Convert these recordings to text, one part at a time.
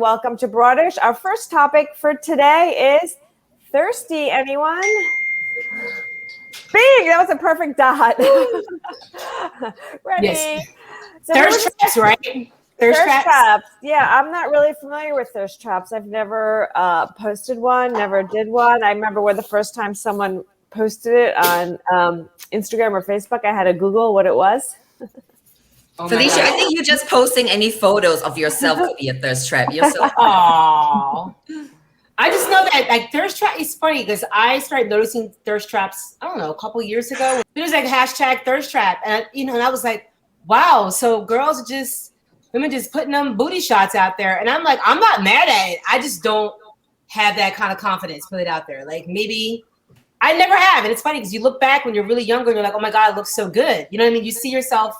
welcome to BROADish. Our first topic for today is thirsty, anyone? Bing! That was a perfect dot. Ready? Yes. So thirst traps, right? Thirst traps. Yeah, I'm not really familiar with thirst traps. I've never posted one, never did one. I remember when the first time someone posted it on Instagram or Facebook, I had to Google what it was. Oh Felicia, I think you just posting any photos of yourself could be a thirst trap. You're so aww. I just know that like thirst trap is funny because I started noticing thirst traps, I don't know, a couple years ago. There was like hashtag thirst trap. And and I was like, wow, so women just putting them booty shots out there. And I'm like, I'm not mad at it. I just don't have that kind of confidence, put it out there. Like maybe I never have. And it's funny because you look back when you're really younger and you're like, oh my God, it looks so good. You know what I mean? You see yourself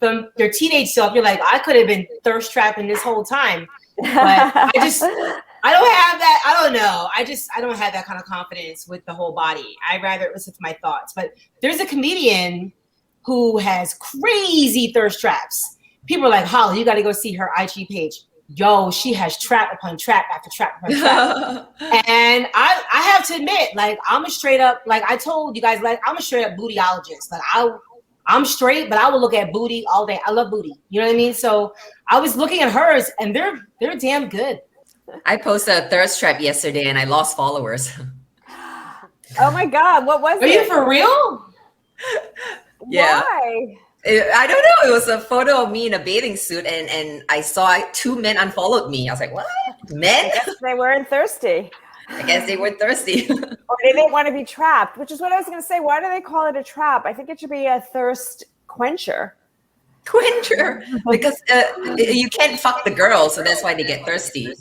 from your teenage self, you're like, I could have been thirst trapping this whole time. But I don't have that. I don't know. I don't have that kind of confidence with the whole body. I'd rather listen to my thoughts. But there's a comedian who has crazy thirst traps. People are like, Hollie, you got to go see her IG page. Yo, she has trap upon trap after trap upon trap. And I have to admit, like, I'm a straight up, like I told you guys, like, I'm a straight up bootyologist. Like I'm straight, but I will look at booty all day. I love booty. You know what I mean? So I was looking at hers and they're damn good. I posted a thirst trap yesterday and I lost followers. Oh my God, what was it? Are you for real? Yeah. Why? I don't know. It was a photo of me in a bathing suit and I saw 2 men unfollowed me. I was like, what? Men? I guess they weren't thirsty. I guess they were thirsty. Or they didn't want to be trapped, which is what I was going to say. Why do they call it a trap? I think it should be a thirst quencher. Quencher. Because you can't fuck the girls, so that's why they get thirsty.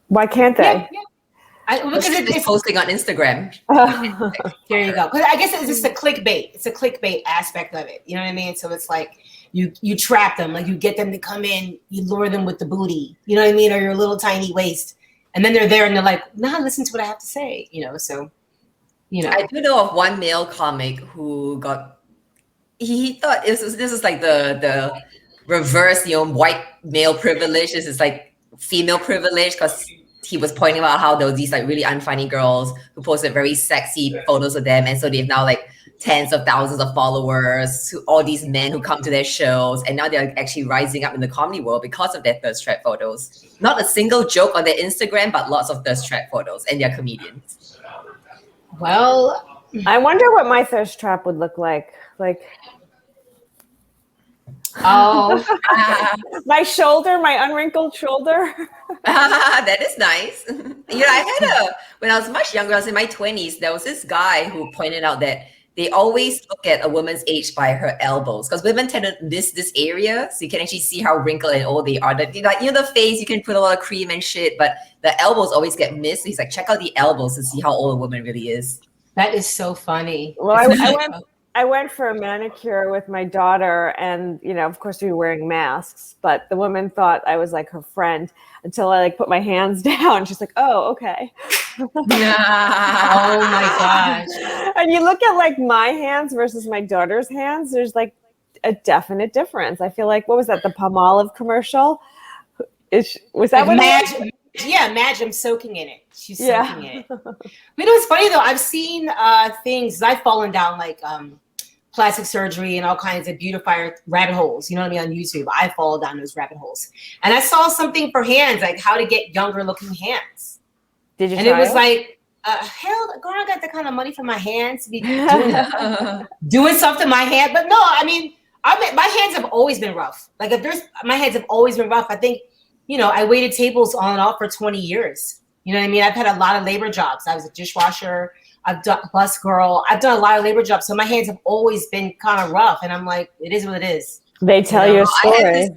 Why can't they? Yeah. Because it's posting on Instagram. There you go. Because I guess it's just a clickbait. It's a clickbait aspect of it. You know what I mean? So it's like you trap them, like you get them to come in, you lure them with the booty. You know what I mean? Or your little tiny waist. And then they're there and they're like, nah, listen to what I have to say, so, I do know of one male comic who he thought this is like the reverse, white male privilege. This is like female privilege because he was pointing out how there were these like really unfunny girls who posted very sexy photos of them. And so they've now like tens of thousands of followers, to all these men who come to their shows. And now they're actually rising up in the comedy world because of their thirst trap photos. Not a single joke on their Instagram, but lots of thirst trap photos, and they're comedians. Well, I wonder what my thirst trap would look like. Oh, my shoulder, my unwrinkled shoulder. That is nice. When I was much younger, I was in my 20s, there was this guy who pointed out that they always look at a woman's age by her elbows because women tend to miss this area. So you can actually see how wrinkled and old they are. The face, you can put a lot of cream and shit, but the elbows always get missed. So he's like, check out the elbows to see how old a woman really is. That is so funny. Well, I went for a manicure with my daughter and, of course we were wearing masks, but the woman thought I was like her friend until I put my hands down. She's like, oh, okay. Yeah. Oh my gosh. And you look at my hands versus my daughter's hands, there's a definite difference. I feel like, what was that? The Palmolive commercial? Was that what Madge? Yeah, Madge, I'm soaking in it. She's soaking in it. It's funny though. I've seen things. I've fallen down plastic surgery and all kinds of beautifier rabbit holes. You know what I mean? On YouTube, I fall down those rabbit holes. And I saw something for hands, like how to get younger looking hands. Did you? And it was like, hell, girl, I got that kind of money for my hands to be doing something to my hand. But no, I mean, my hands have always been rough. My hands have always been rough. I think. I waited tables on and off for 20 years. You know what I mean? I've had a lot of labor jobs. I was a dishwasher. I've done bus girl. I've done a lot of labor jobs. So my hands have always been kind of rough. And I'm like, it is what it is. They tell you a story.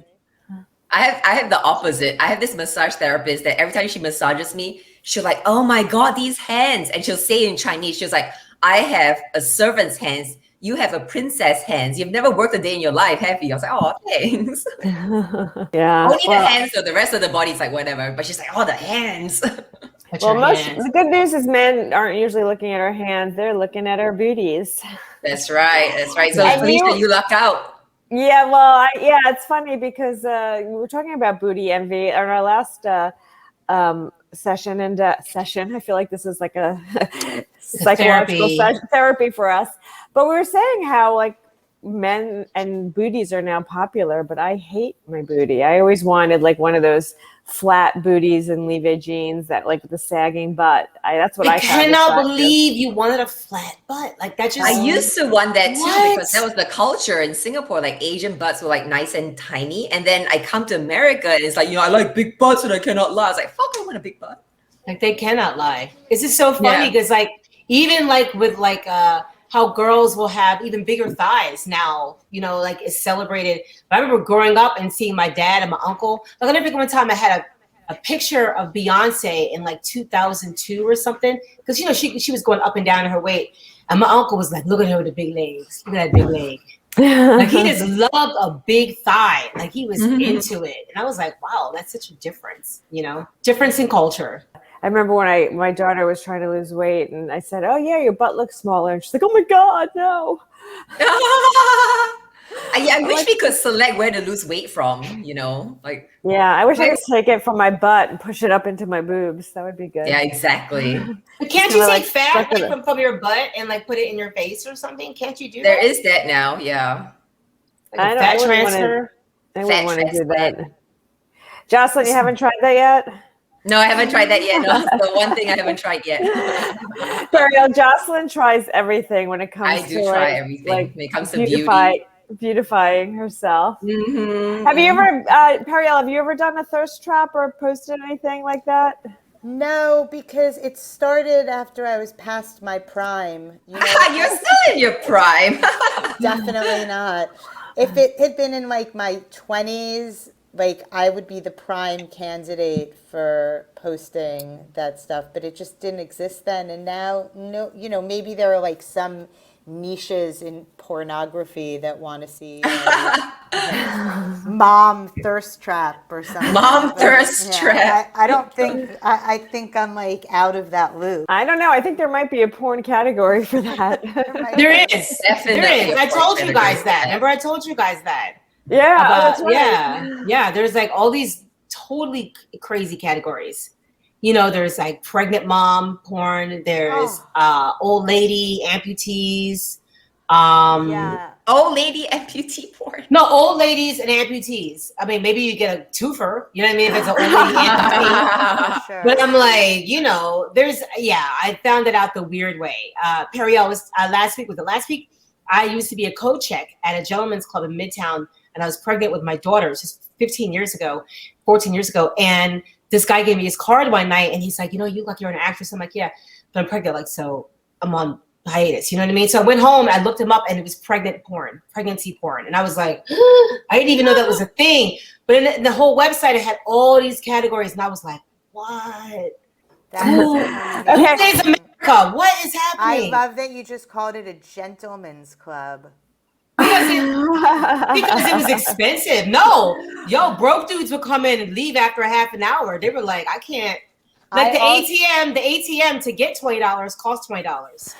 I have the opposite. I have this massage therapist that every time she massages me, she'll like, oh my God, these hands. And she'll say in Chinese, she's like, I have a servant's hands. You have a princess hands. You've never worked a day in your life, have you? I was like, oh, thanks. Yeah. Only the hands, so the rest of the body's like whatever. But she's like, oh, the hands. Well, the good news is men aren't usually looking at our hands. They're looking at our booties. That's right. So Felicia, you lucked out. Yeah, well, it's funny because we were talking about booty envy on our last session. I feel like this is like a psychological therapy for us. But we were saying how like men and booties are now popular, but I hate my booty. I always wanted like one of those flat booties and levé jeans that like with the sagging butt. That's what I cannot believe you wanted a flat butt. Like that just. I used to want that too because that was the culture in Singapore. Like Asian butts were like nice and tiny, and then I come to America and it's like, you know, I like big butts and I cannot lie. I was like, fuck, I want a big butt. Like they cannot lie. It's just so funny because like even like with like how girls will have even bigger thighs now, you know, like it's celebrated. I remember growing up and seeing my dad and my uncle. Like I remember one time I had a picture of Beyonce in like 2002 or something, because you know she was going up and down in her weight, and my uncle was like, "Look at her with the big legs. Look at that big leg." Like he just loved a big thigh. Like he was into it, and I was like, "Wow, that's such a difference." You know, difference in culture. I remember when my daughter was trying to lose weight, and I said, "Oh yeah, your butt looks smaller," and she's like, "Oh my God, no." I wish we could select where to lose weight from, you know, like. Yeah, I wish I could take it from my butt and push it up into my boobs. That would be good. Yeah, exactly. But can't you take fat like, from your butt and like put it in your face or something? Can't you do that? There is that now, yeah. Like fat transfer. I wouldn't want to do that. Jocelyn, you haven't tried that yet? No, I haven't tried that yet. No, that's the one thing I haven't tried yet. Periel, Jocelyn tries everything when it comes to try everything when it comes to beautifying herself. Have you ever, Periel, have you ever done a thirst trap or posted anything like that? No, because it started after I was past my prime. You know, you're still in your prime. Definitely not. If it had been in like my 20s, like I would be the prime candidate for posting that stuff, but it just didn't exist then. And now, no, you know, maybe there are like some niches in pornography that want to see mom thirst trap or something. Mom thirst trap. I don't think, I think I'm like out of that loop. I don't know. I think there might be a porn category for that. There is. Definitely. There is. I told you guys that. Remember I told you guys that. Yeah. That's right. Yeah. There's like all these totally crazy categories. You know, there's like pregnant mom porn. There's old lady amputees. Old lady amputee porn. No, old ladies and amputees. I mean, maybe you get a twofer. You know what I mean? If it's an old lady amputee. Sure. But I'm like, you know, I found it out the weird way. Periel was last week. I used to be a co-check at a gentleman's club in Midtown, and I was pregnant with my daughter just 14 years ago. And this guy gave me his card one night, and he's like, you know, you look like you're an actress. I'm like, yeah, but I'm pregnant. Like, so I'm on hiatus. You know what I mean? So I went home, I looked him up, and it was pregnancy porn. And I was like, I didn't even know that was a thing. But in the whole website, it had all these categories, and I was like, what? Today's America. What is happening? I love that you just called it a gentleman's club. Because it was expensive. No, broke dudes would come in and leave after a half an hour. They were like, I can't. Like the ATM to get $20 cost $20.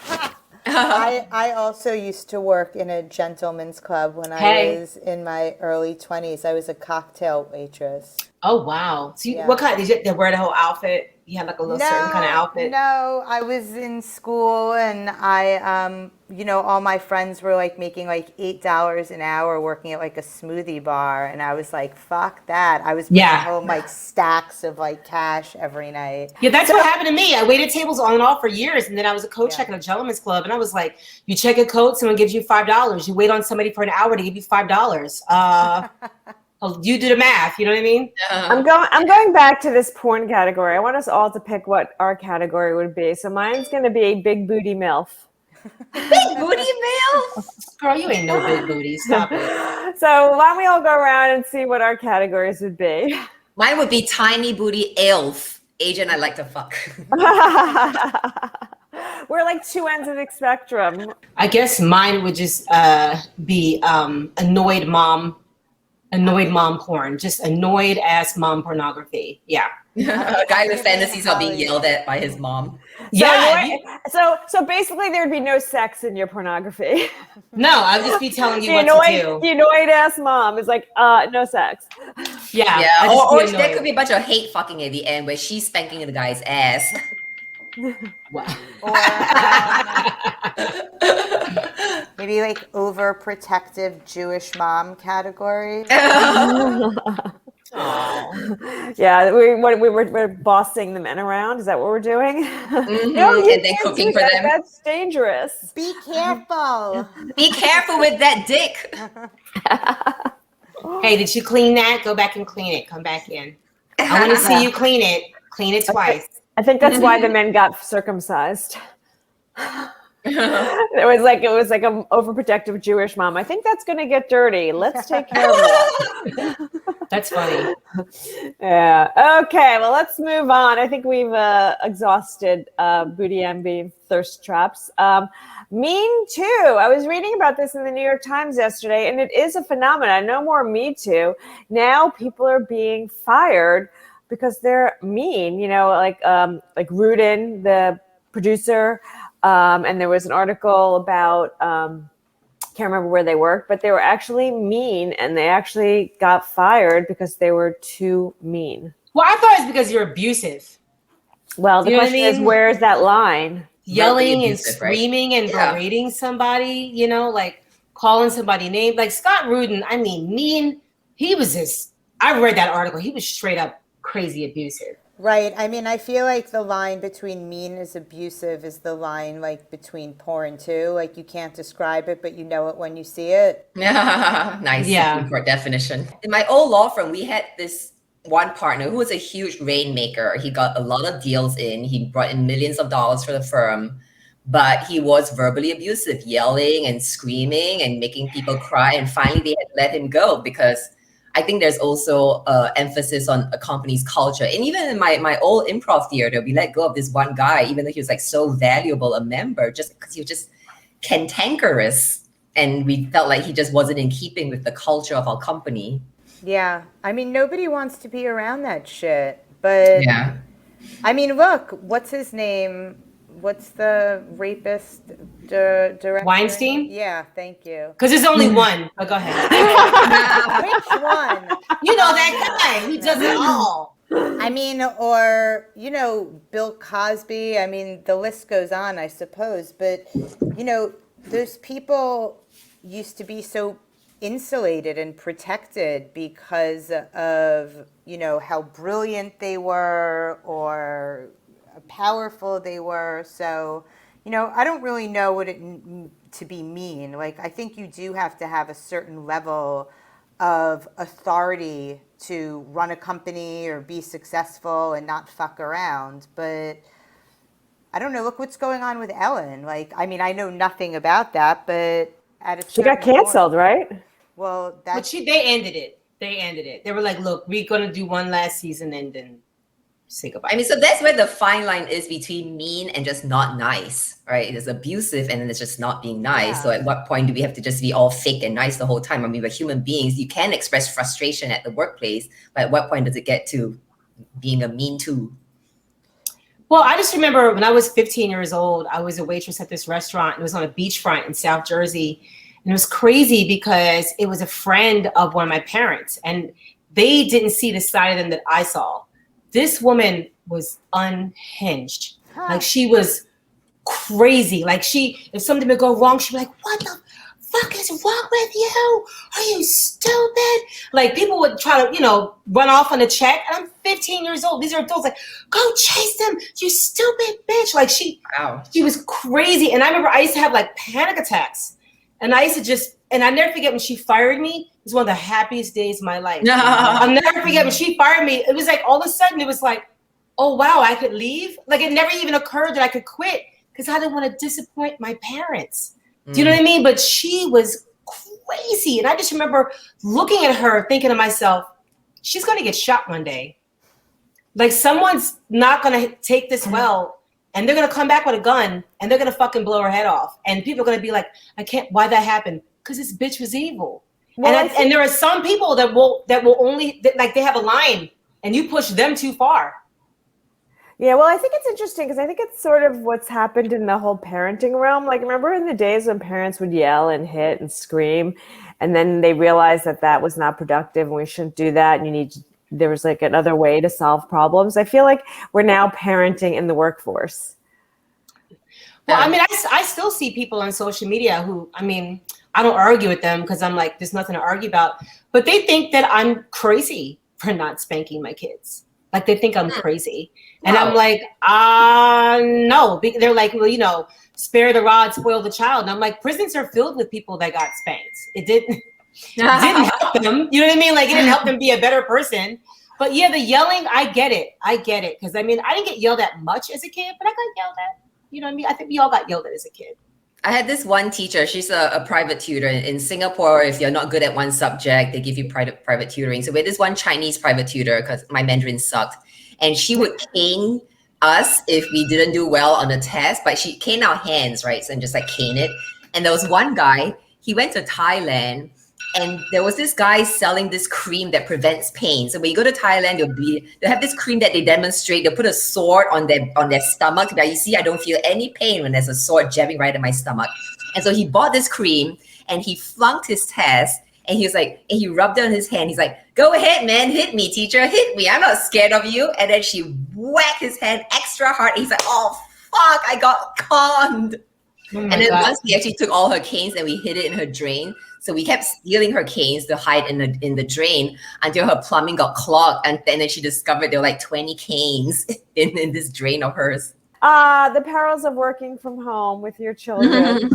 I also used to work in a gentleman's club when I was in my early 20s. I was a cocktail waitress. Oh wow! So what kind? Did you wear the whole outfit? You had like a little certain kind of outfit? No, I was in school, and I, you know, all my friends were like making like $8 an hour working at like a smoothie bar, and I was like, fuck that. I was bringing home like stacks of like cash every night. Yeah, that's what happened to me. I waited tables on and off for years, and then I was a co-check at a gentleman's club, and I was like, you check a coat, someone gives you $5. You wait on somebody for an hour to give you $5. You do the math, you know what I mean? I'm going back to this porn category. I want us all to pick what our category would be. So mine's going to be a big booty MILF. Big booty MILF? Girl, you ain't no big booty. Stop it. So why don't we all go around and see what our categories would be? Mine would be tiny booty elf. Asian I like to fuck. We're like two ends of the spectrum. I guess mine would just be annoyed mom porn, just annoyed ass mom pornography. Yeah. A guy with fantasies of being yelled at by his mom. So basically there'd be no sex in your pornography. No, I'd just be telling you what to do. The annoyed ass mom is like, no sex. Yeah. Yeah, I just or be there annoyed. could be a bunch of hate fucking at the end where she's spanking the guy's ass. Wow. Or maybe like overprotective Jewish mom category. Aw. Yeah, we're bossing the men around. Is that what we're doing? No, you And then can't cooking do for that. them. That's dangerous. Be careful. Be careful with that dick. Hey, did you clean that? Go back and clean it. Come back in. I want to see you clean it. Clean it twice. I think that's why the men got circumcised. It was like an overprotective Jewish mom. I think that's going to get dirty. Let's take care of that. That's funny. Yeah. Okay. Well, let's move on. I think we've exhausted booty envy, thirst traps. Mean Too. I was reading about this in the New York Times yesterday, and it is a phenomenon. No more Me Too. Now people are being fired because they're mean. You know, like Rudin, the producer. And there was an article about, can't remember where they worked, but they were actually mean and they actually got fired because they were too mean. Well, I thought it's because you're abusive. Well, the You know what I question is, mean? where is that line? Yelling and abusive, right? screaming and berating somebody, you know, like calling somebody name. Like Scott Rudin, I mean, mean. He was just, I read that article. He was straight up crazy abusive. Right. I mean, I feel like the line between mean is abusive is the line like between porn too. Like you can't describe it, but you know it when you see it. Nice. Yeah. Supreme Court definition. In my old law firm, we had this one partner who was a huge rainmaker. He got a lot of deals in. He brought in millions of dollars for the firm, but he was verbally abusive, yelling and screaming and making people cry. And finally, they had to let him go because I think there's also emphasis on a company's culture. And even in my old improv theater, we let go of this one guy, even though he was like so valuable a member, just because he was just cantankerous. And we felt like he just wasn't in keeping with the culture of our company. Yeah. I mean, nobody wants to be around that shit. But Yeah. I mean, look, what's his name? What's the rapist director? Weinstein? Yeah, thank you. Because there's only one. But go ahead. Which one? You know that guy who does it all. I mean, or, you know, Bill Cosby. I mean, the list goes on, I suppose. But, you know, those people used to be so insulated and protected because of, you know, how brilliant they were or powerful they were. So, you know, I don't really know what it to be mean. Like, I think you do have to have a certain level of authority to run a company or be successful and not fuck around. But I don't know. Look what's going on with Ellen. Like, I mean, I know nothing about that, but at a She got canceled, right? Well, But they ended it. They were like, look, we're going to do one last season and then say goodbye. I mean, so that's where the fine line is between mean and just not nice, right? There's abusive and then it's just not being nice. Yeah. So at what point do we have to just be all fake and nice the whole time? I mean, we're human beings. You can express frustration at the workplace, but at what point does it get to being a mean too? Well, I just remember when I was 15 years old, I was a waitress at this restaurant. It was on a beachfront in South Jersey. And it was crazy because it was a friend of one of my parents. And they didn't see the side of them that I saw. This woman was unhinged. Like she was crazy. Like if something would go wrong, she'd be like, what the fuck is wrong with you? Are you stupid? Like people would try to, you know, run off on a check. And I'm 15 years old. These are adults like, go chase them, you stupid bitch. Like she was crazy. And I remember I used to have like panic attacks. And I used to and I never forget when she fired me. It was one of the happiest days of my life. I'll never forget when she fired me. It was like all of a sudden it was like, oh wow, I could leave. Like it never even occurred that I could quit because I didn't want to disappoint my parents. Do you know what I mean? But she was crazy. And I just remember looking at her thinking to myself, she's going to get shot one day. Like someone's not going to take this well and they're going to come back with a gun and they're going to fucking blow her head off. And people are going to be like, why'd that happen? Because this bitch was evil. Well, and there are some people that will only, like they have a line and you push them too far. Yeah, well, I think it's interesting because I think it's sort of what's happened in the whole parenting realm. Like, remember in the days when parents would yell and hit and scream, and then they realized that that was not productive and we shouldn't do that. And there was like another way to solve problems. I feel like we're now parenting in the workforce. Well, I mean, I still see people on social media who, I mean, I don't argue with them because I'm like, there's nothing to argue about. But they think that I'm crazy for not spanking my kids. Like they think I'm crazy. And I'm like, no. They're like, well, spare the rod, spoil the child. And I'm like, prisons are filled with people that got spanked. It didn't help them. You know what I mean? Like it didn't help them be a better person. But yeah, the yelling, I get it. Because I mean, I didn't get yelled at much as a kid, but I got yelled at. You know what I mean? I think we all got yelled at as a kid. I had this one teacher, she's a private tutor in Singapore. If you're not good at one subject, they give you private tutoring. So we had this one Chinese private tutor because my Mandarin sucked. And she would cane us if we didn't do well on the test, but she cane our hands, right? So and just like cane it. And there was one guy, he went to Thailand and there was this guy selling this cream that prevents pain. So when you go to Thailand, they'll have this cream that they demonstrate. They'll put a sword on their stomach. But you see, I don't feel any pain when there's a sword jabbing right in my stomach. And so he bought this cream and he flunked his test. And he was like, and he rubbed it on his hand. He's like, go ahead, man, hit me, teacher, hit me. I'm not scared of you. And then she whacked his hand extra hard. And he's like, oh, fuck, I got conned. Oh and then once he actually took all her canes and we hid it in her drain. So we kept stealing her canes to hide in the drain until her plumbing got clogged. And then she discovered there were like 20 canes in this drain of hers. The perils of working from home with your children.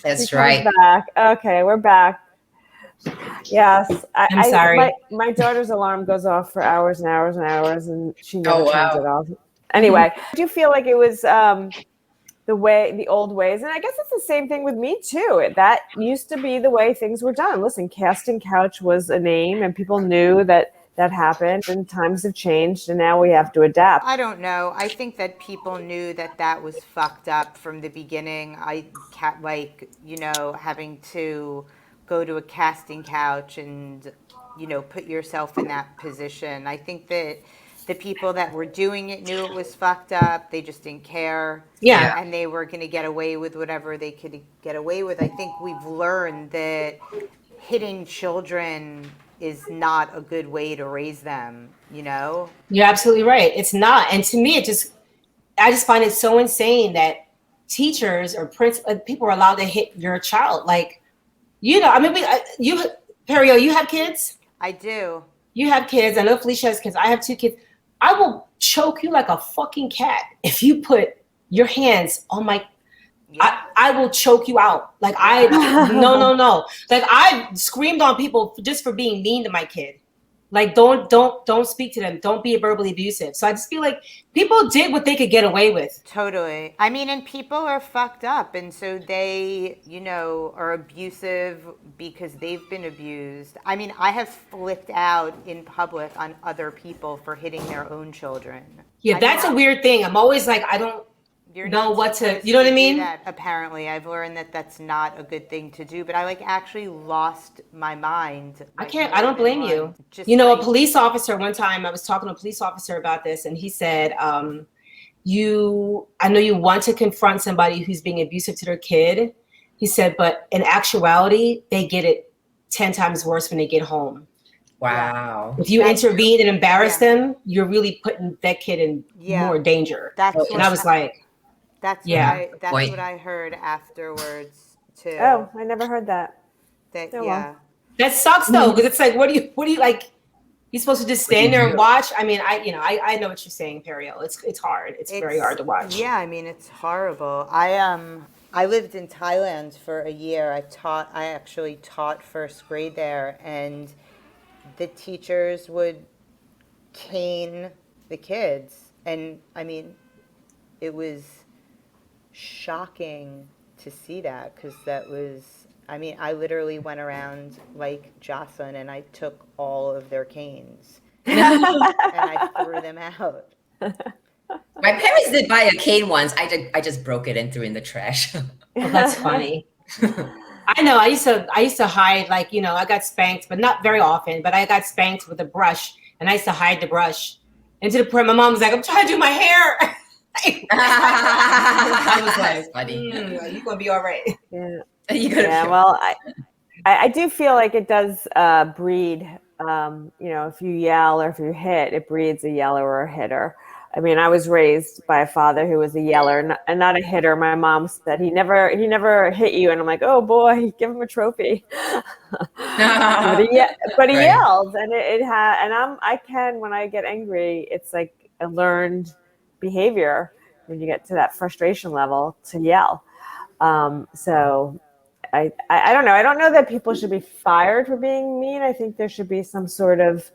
That's right. Back. Okay, we're back. Yes. I'm sorry. My daughter's alarm goes off for hours and hours and hours and she never turns it off. Anyway, do you feel like it was the old ways? And I guess it's the same thing with me too. That used to be the way things were done. Listen, casting couch was a name and people knew that happened and times have changed and now we have to adapt. I don't know. I think that people knew that was fucked up from the beginning. Having to go to a casting couch and, put yourself in that position. I think that the people that were doing it knew it was fucked up. They just didn't care. Yeah. And they were going to get away with whatever they could get away with. I think we've learned that hitting children is not a good way to raise them, You're absolutely right. It's not. And to me, I just find it so insane that teachers or people are allowed to hit your child. Like, Periel, you have kids? I do. You have kids. I know Felicia has kids. I have 2 kids. I will choke you like a fucking cat if you put your hands on my. Yeah. I will choke you out. Like no. Like I screamed on people just for being mean to my kid. Like don't speak to them. Don't be verbally abusive. So I just feel like people did what they could get away with. Totally. I mean, and people are fucked up, and so they, are abusive because they've been abused. I mean, I have flipped out in public on other people for hitting their own children. Yeah, that's a weird thing. I'm always like, I don't know what to. You know what I mean? That, apparently, I've learned that that's not a good thing to do. But I actually lost my mind. I don't blame you. A police officer. One time, I was talking to a police officer about this, and he said, "I know you want to confront somebody who's being abusive to their kid." He said, "But in actuality, they get it 10 times worse when they get home." Wow. If you intervene and embarrass them, you're really putting that kid in more danger. And I was like. That's what I heard afterwards too. Oh, I never heard that. Well. That sucks though, because it's like, what do you like? You're supposed to just stand there and watch. I mean, I know what you're saying, Periel. It's hard. It's very hard to watch. Yeah, I mean, it's horrible. I lived in Thailand for a year. I actually taught first grade there, and the teachers would cane the kids, and I mean, it was shocking to see that because I literally went around like Jocelyn and I took all of their canes and I threw them out. My parents did buy a cane once. I just broke it and threw it in the trash. Oh, that's funny. I know. I used to hide, I got spanked, but not very often. But I got spanked with a brush, and I used to hide the brush. And to the point, my mom was like, I'm trying to do my hair. I was like, funny. You're going to be all right. Yeah. Yeah, well, I do feel like it does breed, if you yell or if you hit, it breeds a yeller or a hitter. I mean, I was raised by a father who was a yeller and not a hitter. My mom said he never hit you, and I'm like, oh boy, give him a trophy. but he yells, and I can, when I get angry, it's like a learned behavior when you get to that frustration level to yell. So I don't know. I don't know that people should be fired for being mean. I think there should be some sort of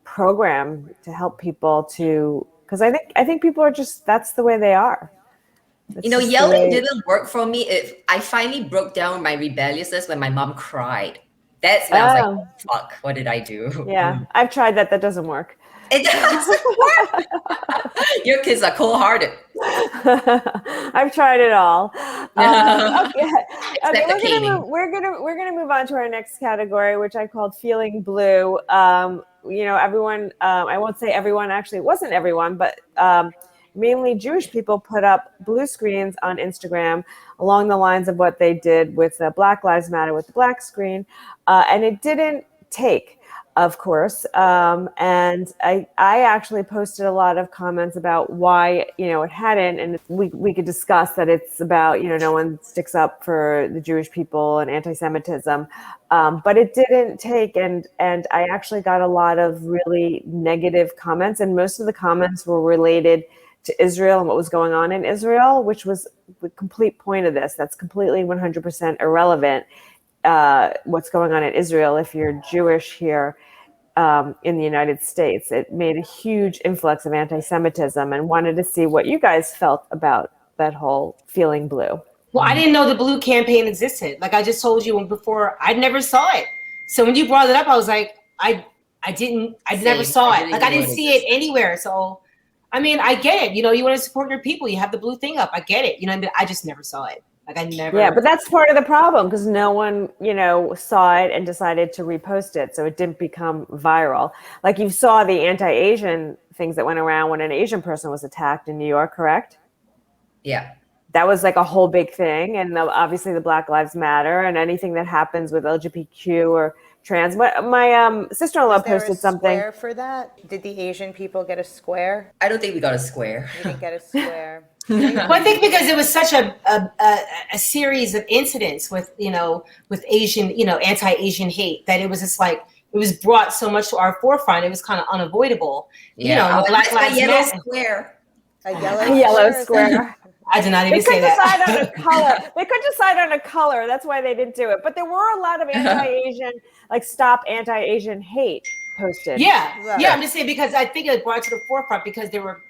program to help people because I think people are just, that's the way they are. Yelling didn't work for me. I finally broke down my rebelliousness when my mom cried. That's when I was like, fuck, what did I do? Yeah, I've tried that. That doesn't work. It doesn't work. Your kids are cold-hearted. I've tried it all. Okay, we're gonna move on to our next category, which I called feeling blue. Everyone. I won't say everyone. Actually, it wasn't everyone, but mainly Jewish people put up blue screens on Instagram along the lines of what they did with Black Lives Matter with the black screen, and it didn't take. Of course. And I actually posted a lot of comments about why, it hadn't. And we could discuss that it's about, no one sticks up for the Jewish people and anti-Semitism. But it didn't take. And I actually got a lot of really negative comments. And most of the comments were related to Israel and what was going on in Israel, which was the complete point of this. That's completely 100% irrelevant. What's going on in Israel if you're Jewish here in the United States. It made a huge influx of anti-Semitism, and wanted to see what you guys felt about that whole feeling blue. Well, I didn't know the blue campaign existed. Like I just told you before, I never saw it. So when you brought it up, I was like, I never saw it. Like I didn't see it anywhere. So, I mean, I get it. You want to support your people. You have the blue thing up. I get it. I just never saw it. Like I never. Yeah, but that's part of the problem because no one, saw it and decided to repost it. So it didn't become viral. Like you saw the anti-Asian things that went around when an Asian person was attacked in New York, correct? Yeah. That was like a whole big thing. And obviously the Black Lives Matter and anything that happens with LGBTQ or trans. But my sister-in-law posted something. Square for that? Did the Asian people get a square? I don't think we got a square. We didn't get a square. Well, I think because it was such a series of incidents with Asian, anti-Asian hate, that it was just like it was brought so much to our forefront. It was kind of unavoidable. Yeah. Black Lives Matter. Square. A yellow square. I did not even say that. They could decide on a color. That's why they didn't do it. But there were a lot of anti-Asian, like stop anti-Asian hate posted. Yeah. I'm just saying because I think it brought it to the forefront because there were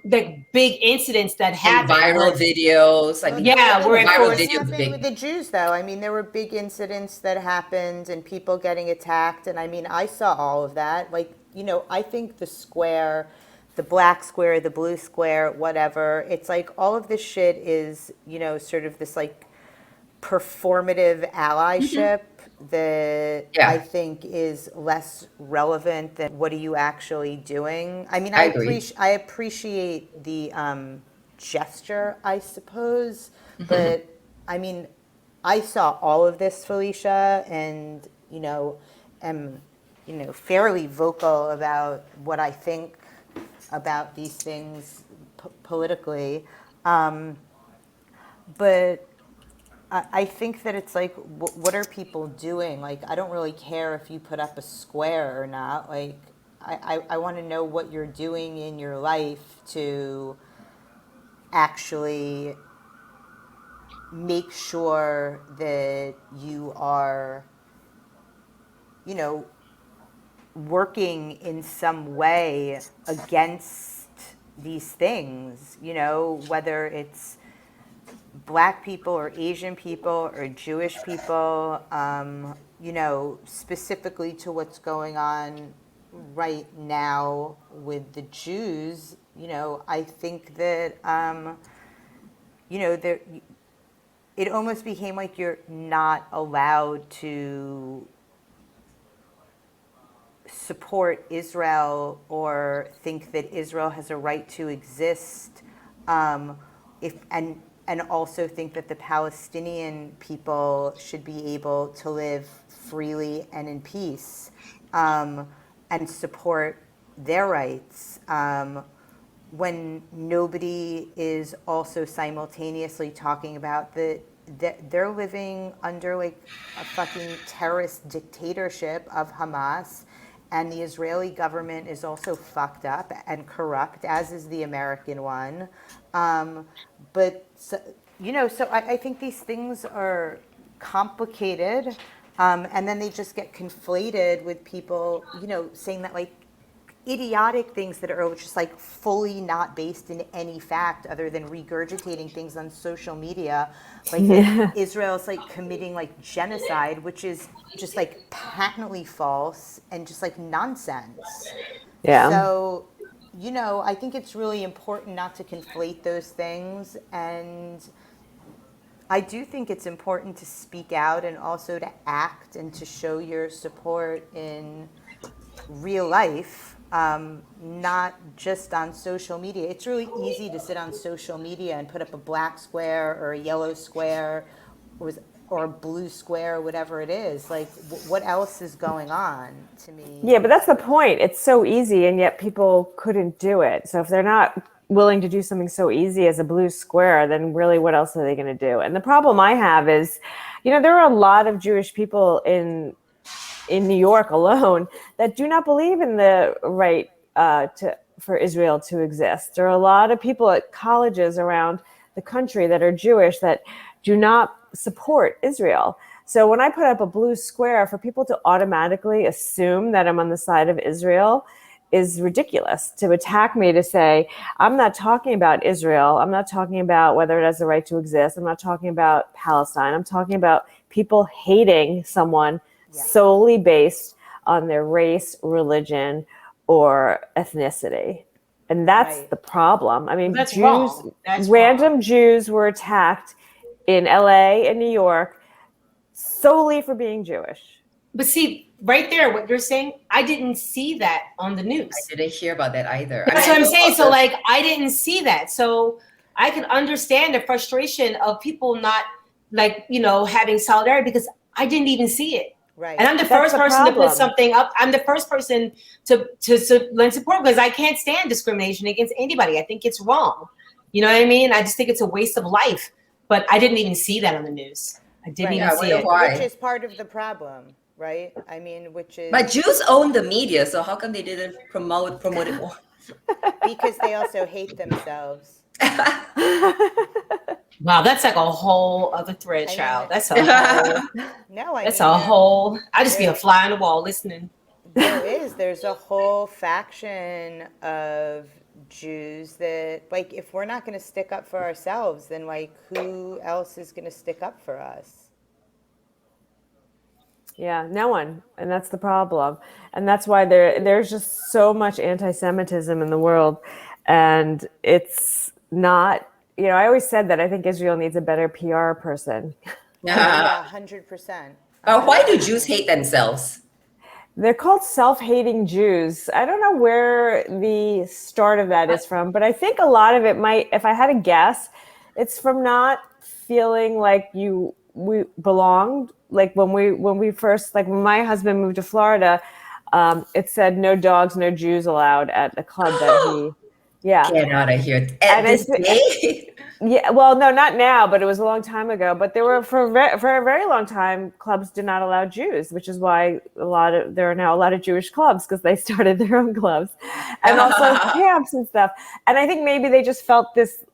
the big incidents that happened. And viral videos. We're viral videos big. With the Jews, though, I mean, there were big incidents that happened and people getting attacked. And I mean, I saw all of that. Like, I think the square, the black square, the blue square, whatever, it's like all of this shit is, sort of this like performative allyship that I think is less relevant than what are you actually doing. I mean, I appreciate the gesture, I suppose, but I mean, I saw all of this, Felicia, and am fairly vocal about what I think about these things politically, but I think that it's like, what are people doing? Like, I don't really care if you put up a square or not. Like, I want to know what you're doing in your life to actually make sure that you are, working in some way against these things, whether it's Black people or Asian people or Jewish people, specifically to what's going on right now with the Jews. I think that, it almost became like you're not allowed to support Israel or think that Israel has a right to exist, and also think that the Palestinian people should be able to live freely and in peace, and support their rights, when nobody is also simultaneously talking about that they're living under like a fucking terrorist dictatorship of Hamas, and the Israeli government is also fucked up and corrupt, as is the American one. But so, so I think these things are complicated, and then they just get conflated with people, saying that like idiotic things that are just like fully not based in any fact other than regurgitating things on social media, like that Israel's like committing like genocide, which is just like patently false and just like nonsense. Yeah. So, I think it's really important not to conflate those things, and I do think it's important to speak out and also to act and to show your support in real life, not just on social media. It's really easy to sit on social media and put up a black square or a yellow square or a blue square, whatever it is. Like, what else is going on to me? Yeah, but that's the point. It's so easy, and yet people couldn't do it. So if they're not willing to do something so easy as a blue square, then really what else are they going to do? And the problem I have is, there are a lot of Jewish people in New York alone that do not believe in the right for Israel to exist. There are a lot of people at colleges around the country that are Jewish that do not support Israel. So when I put up a blue square, for people to automatically assume that I'm on the side of Israel is ridiculous. To attack me, to say, I'm not talking about Israel. I'm not talking about whether it has the right to exist. I'm not talking about Palestine. I'm talking about people hating someone solely based on their race, religion, or ethnicity. And that's the problem. I mean, That's Jews, wrong. That's random wrong. Jews were attacked in LA and New York solely for being Jewish. But see, right there, what you're saying, I didn't see that on the news. I didn't hear about that either. That's what I'm saying. So like, I didn't see that. So I can understand the frustration of people not like, having solidarity, because I didn't even see it. Right. And I'm the first person to put something up. I'm the first person to lend support, because I can't stand discrimination against anybody. I think it's wrong. You know what I mean? I just think it's a waste of life. But I didn't even see that on the news. I didn't even see it. Why? Which is part of the problem, right? I mean, which is... But Jews own the media, so how come they didn't promote it more? Because they also hate themselves. Wow, that's like a whole other thread, child. That's a whole... That's a whole... I just be a fly on the wall listening. There's a whole faction of Jews that, like, if we're not going to stick up for ourselves, then, like, who else is going to stick up for us? Yeah, no one. And that's the problem. And that's why there's just so much anti-Semitism in the world. And it's not, I always said that I think Israel needs a better PR person. Yeah, 100%. Why do Jews hate themselves? They're called self-hating Jews. I don't know where the start of that is from, but I think a lot of it might, if I had to guess, it's from not feeling like we belonged. Like when my husband moved to Florida, it said no dogs, no Jews allowed at the club that Get out of here. At this day? Yeah, well, no, not now, but it was a long time ago. But there were for a very long time, clubs did not allow Jews, which is why there are now a lot of Jewish clubs, because they started their own clubs, and also camps and stuff. And I think maybe they just felt this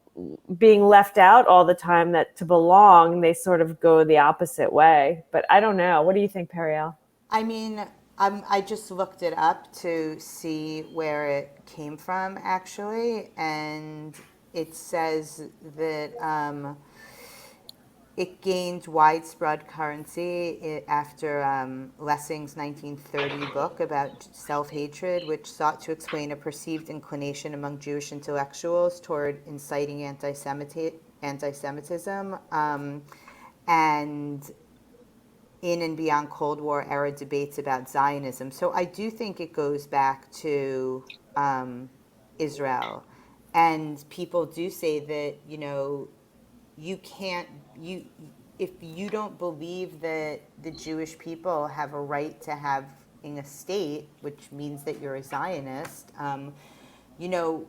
being left out all the time, that to belong, they sort of go the opposite way. But I don't know. What do you think, Periel? I mean, I just looked it up to see where it came from, actually, and it says that it gained widespread currency after Lessing's 1930 book about self-hatred, which sought to explain a perceived inclination among Jewish intellectuals toward inciting anti-Semitism. And in and beyond Cold War era debates about Zionism. So I do think it goes back to Israel. And people do say that, you know, you can't, if you don't believe that the Jewish people have a right to have in a state, which means that you're a Zionist, you know,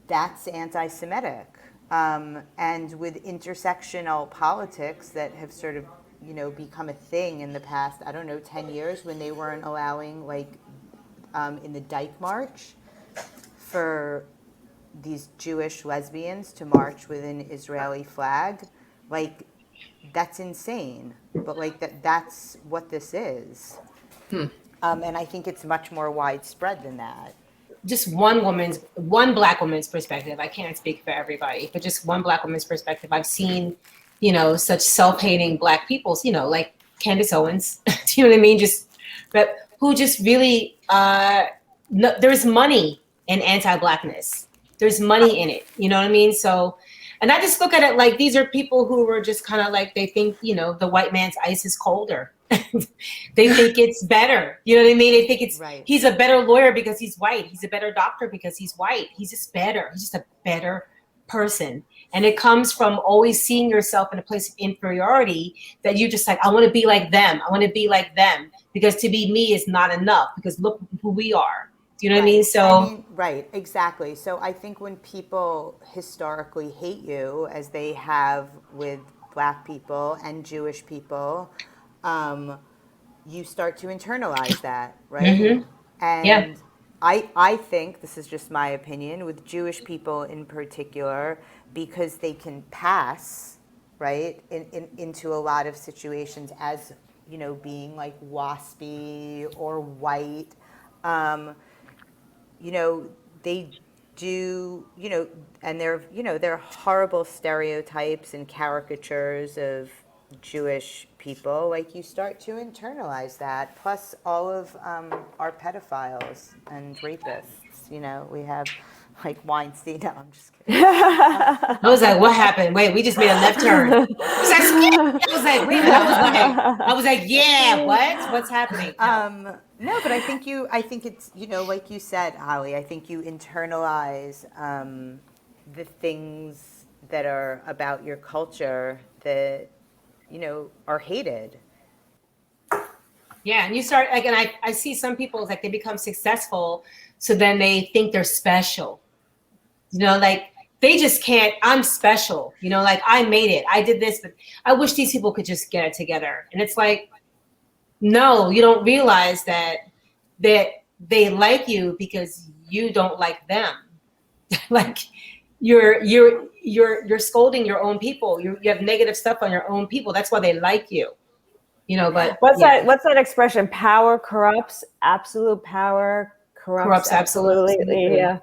that's anti-Semitic. And with intersectional politics that have sort of, you know, become a thing in the past, I don't know, 10 years, when they weren't allowing, like, in the Dyke March for these Jewish lesbians to march with an Israeli flag, like, that's insane. But, like, that's what this is. And I think it's much more widespread than that. Just one Black woman's perspective. I can't speak for everybody, but just one Black woman's perspective. I've seen, you know, such self-hating Black people, you know, like Candace Owens, do you know what I mean? But who just really, there's money in anti-Blackness. There's money in it, you know what I mean? So, and I just look at it like these are people who were just kind of like, they think, you know, the white man's ice is colder. They think it's better. You know what I mean? They think it's right. He's a better lawyer because he's white. He's a better doctor because he's white. He's just better. He's just a better person. And it comes from always seeing yourself in a place of inferiority that you just like, I want to be like them. I want to be like them because to be me is not enough because look who we are. Do you know what I mean? So right, exactly. So I think when people historically hate you, as they have with Black people and Jewish people, you start to internalize that, right? Mm-hmm. And I think, this is just my opinion, with Jewish people in particular, because they can pass, right, into a lot of situations as, you know, being like waspy or white, you know, they do, you know, and there are horrible stereotypes and caricatures of Jewish people. Like, you start to internalize that. Plus all of our pedophiles and rapists, you know, we have like Weinstein. No, I'm just kidding. I was like, what happened? Wait, we just made a left turn. I was like, yeah, what's happening? No, but I think it's, you know, like you said, Hollie, I think you internalize the things that are about your culture that, you know, are hated. Yeah, and you start, like, and I see some people, like, they become successful, so then they think they're special. You know, like, they just can't, I'm special. You know, like, I made it. I did this, but I wish these people could just get it together. And it's like, no, you don't realize that they like you because you don't like them. Like, you're scolding your own people. You have negative stuff on your own people. That's why they like you. You know, but what's that expression? Power corrupts. Absolute power corrupts absolutely. Yeah.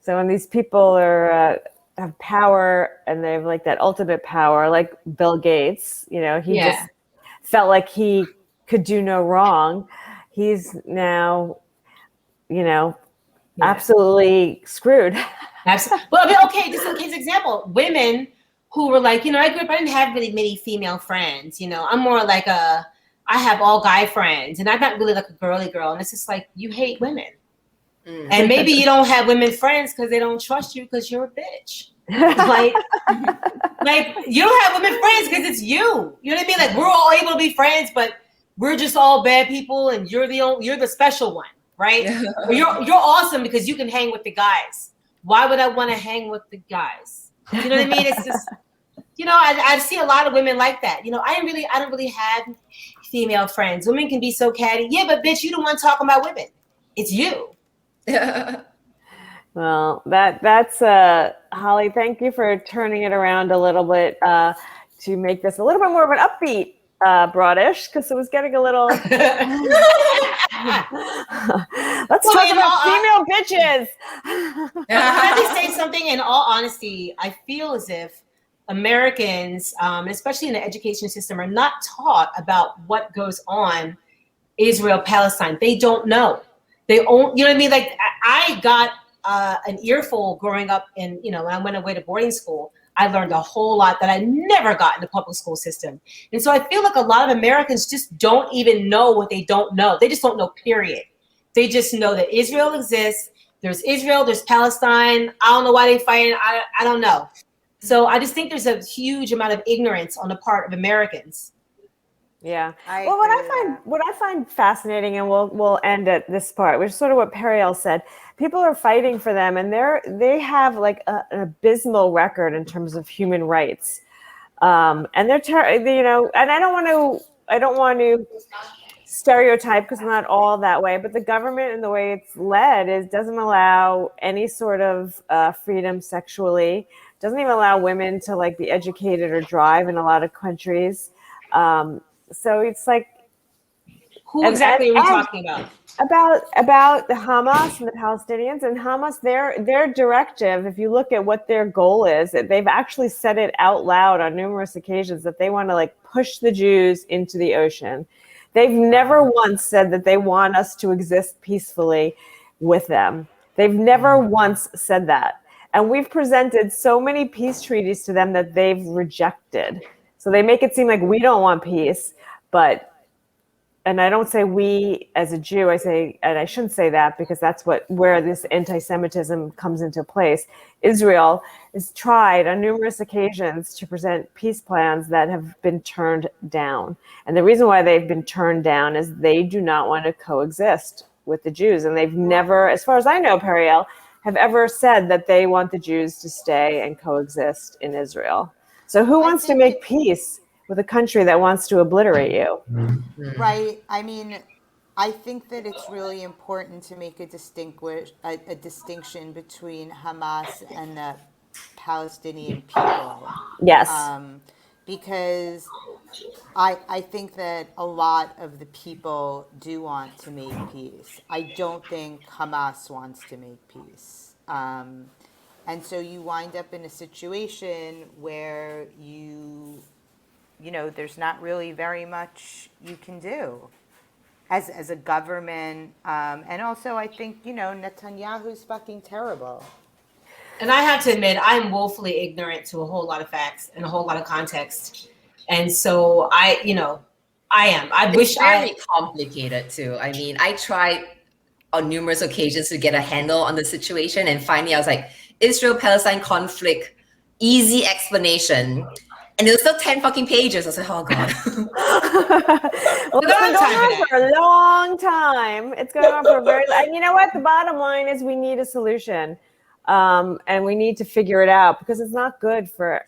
So when these people are have power and they have like that ultimate power, like Bill Gates, you know, he just felt like he could do no wrong. He's now, you know, absolutely screwed. Absolutely. Well, okay, just in case example, women who were like, you know, I didn't have really many female friends. You know, I'm more like I have all guy friends, and I'm not really like a girly girl. And it's just like, you hate women. And maybe you don't have women friends because they don't trust you because you're a bitch. Like you don't have women friends because it's you. You know what I mean? Like, we're all able to be friends, but we're just all bad people, and you're the special one, right? You're awesome because you can hang with the guys. Why would I want to hang with the guys? You know what I mean? It's just, you know, I see a lot of women like that. You know, I don't really have female friends. Women can be so catty. Yeah, but bitch, you don't want to talk about women. It's you. Well, that's Hollie, thank you for turning it around a little bit to make this a little bit more of an upbeat BROADish, because it was getting a little let's talk about female bitches. Let me say something. In all honesty, I feel as if Americans, especially in the education system, are not taught about what goes on Israel, Palestine. They don't know. You know what I mean? Like, I got an earful growing up in, you know, when I went away to boarding school. I learned a whole lot that I never got in the public school system. And so I feel like a lot of Americans just don't even know what they don't know. They just don't know, period. They just know that Israel exists. There's Israel, there's Palestine. I don't know why they fighting. I don't know. So I just think there's a huge amount of ignorance on the part of Americans. Yeah. Well, what I find fascinating, and we'll end at this part, which is sort of what Periel said. People are fighting for them, and they have like an abysmal record in terms of human rights. And they're and I don't want to stereotype, because not all that way, but the government and the way it's led doesn't allow any sort of freedom sexually. Doesn't even allow women to like be educated or drive in a lot of countries. So it's like, who exactly are we talking about? About the Hamas and the Palestinians. And Hamas, their directive, if you look at what their goal is, they've actually said it out loud on numerous occasions that they want to like push the Jews into the ocean. They've never once said that they want us to exist peacefully with them. They've never once said that. And we've presented so many peace treaties to them that they've rejected. So they make it seem like we don't want peace, and I don't say we as a Jew, I say, and I shouldn't say that because that's where this anti-Semitism comes into place. Israel has tried on numerous occasions to present peace plans that have been turned down. And the reason why they've been turned down is they do not want to coexist with the Jews. And they've never, as far as I know, Periel, have ever said that they want the Jews to stay and coexist in Israel. So who wants to make peace with a country that wants to obliterate you? Right. I mean, I think that it's really important to make a distinction between Hamas and the Palestinian people. Yes. Because I think that a lot of the people do want to make peace. I don't think Hamas wants to make peace. And so you wind up in a situation where there's not really very much you can do as a government. And also I think, Netanyahu's fucking terrible. And I have to admit, I'm woefully ignorant to a whole lot of facts and a whole lot of context. And so I am. It's very complicated too. I mean, I tried on numerous occasions to get a handle on the situation, and finally I was like, Israel-Palestine conflict, easy explanation. And it was still 10 fucking pages. I was like, oh God. Well, it's been going on for a long time. It's going on for a very long time. And you know what? The bottom line is we need a solution. And we need to figure it out because it's not good for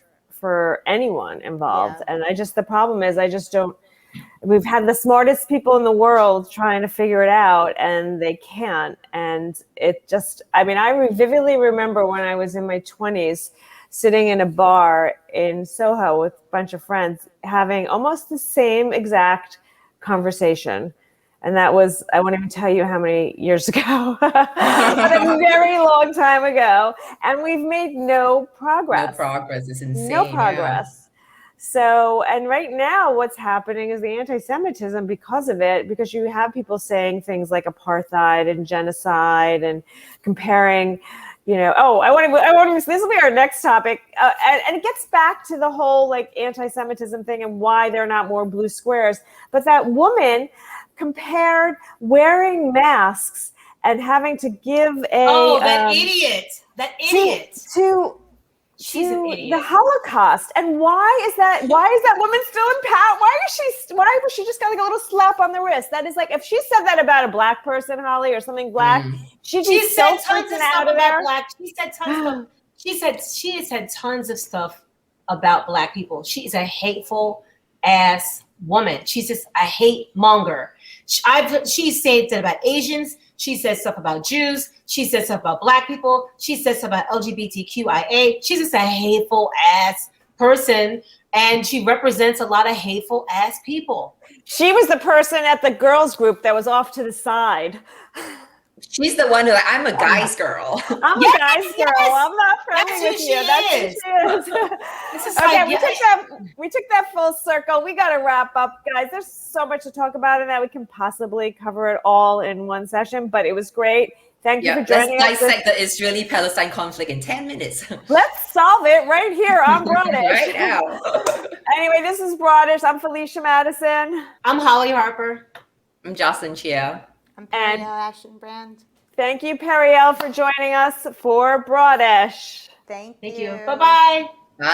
anyone involved. Yeah. And the problem is we've had the smartest people in the world trying to figure it out and they can't. And I vividly remember when I was in my 20s, sitting in a bar in Soho with a bunch of friends, having almost the same exact conversation. And that was, I won't even tell you how many years ago, but a very long time ago. And we've made no progress. No progress. It's insane. No progress. Yeah. So, and right now what's happening is the anti-Semitism because of it, because you have people saying things like apartheid and genocide and comparing, this will be our next topic. And it gets back to the whole like anti-Semitism thing and why there are not more blue squares. But that woman compared wearing masks and having to give that idiot to the Holocaust. And why is that woman still in power? Why was she just got like a little slap on the wrist? That is like, if she said that about a black person, Holly, or something black, she said tons of stuff about black. She has said tons of stuff about black people. She is a hateful ass woman. She's just a hate monger. She's said stuff about Asians. She says stuff about Jews. She says stuff about black people. She says stuff about LGBTQIA. She's just a hateful ass person. And she represents a lot of hateful ass people. She was the person at the girls group that was off to the side. She's the one who I'm a guy's girl. I'm a guy's girl. I'm not friendly with you. That's who she is. Okay, we took that full circle. We got to wrap up, guys. There's so much to talk about in that we can possibly cover it all in one session, but it was great. Thank you for Let's joining us. dissect the Israeli-Palestine conflict in 10 minutes. Let's solve it right here on BROADish. Right now. Anyway, this is BROADish. I'm Felicia Madison. I'm Hollie Harper. I'm Jocelyn Chia. I'm And- Periel Aschenbrand. Thank you, Periel, for joining us for BROADish. Thank Thank you. you. Bye-bye. Bye.